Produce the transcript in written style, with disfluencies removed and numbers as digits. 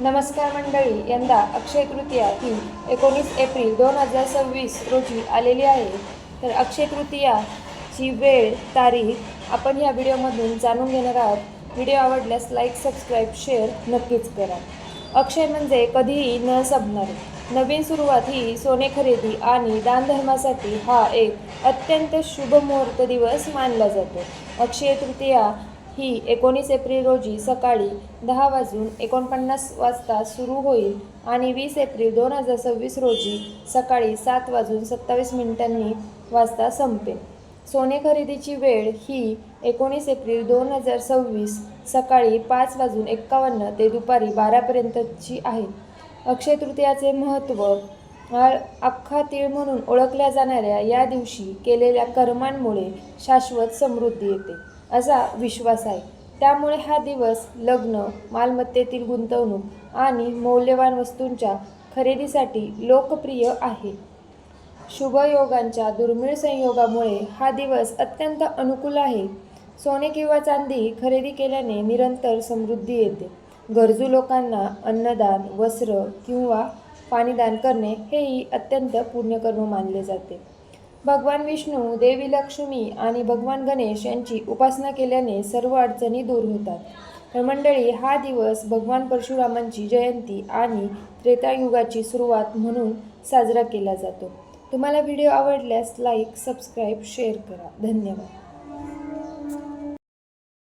नमस्कार मंडळी, यंदा अक्षय तृतीया ही 19 एप्रिल 2026 रोजी आलेली आहे. तर अक्षय तृतीयाची वेळ, तारीख आपण ह्या व्हिडिओमधून जाणून घेणार आहोत. व्हिडिओ आवडल्यास लाईक, सबस्क्राईब, शेअर नक्कीच करा. अक्षय म्हणजे कधीही न संपणारे. नवीन सुरुवात ही सोने खरेदी आणि दानधर्मासाठी हा एक अत्यंत शुभ मुहूर्त दिवस मानला जातो. अक्षय तृतीया ही 19 एप्रिल रोजी सकाळी 10:49 सुरू होईल आणि 20 एप्रिल 2026 रोजी सकाळी 7:27 वाजता संपेल. सोने खरेदीची वेळ ही 19 एप्रिल 2026 सकाळी 5:51 ते दुपारी 12पर्यंतची आहे. अक्षय तृतीयाचे महत्त्व: अख्खा तीळ म्हणून ओळखल्या जाणाऱ्या या दिवशी केलेल्या कर्मांमुळे शाश्वत समृद्धी येते असा विश्वास आहे. त्यामुळे हा दिवस लग्न, मालमत्तेतील गुंतवणूक आणि मौल्यवान वस्तूंच्या खरेदीसाठी लोकप्रिय आहे. शुभयोगांच्या दुर्मिळ संयोगामुळे हा दिवस अत्यंत अनुकूल आहे. सोने किंवा चांदी खरेदी केल्याने निरंतर समृद्धी येते. गरजू लोकांना अन्नदान, वस्त्र किंवा पाणीदान करणे हेही अत्यंत पुण्यकर्म मानले जाते. भगवान विष्णू, देवी लक्ष्मी आणि भगवान गणेश यांची उपासना केल्याने सर्व अडचणी दूर होतात. तर मंडळी, हा दिवस भगवान परशुरामांची जयंती आणि त्रेतायुगाची सुरुवात म्हणून साजरा केला जातो. तुम्हाला व्हिडिओ आवडल्यास लाईक, सबस्क्राईब, शेअर करा. धन्यवाद.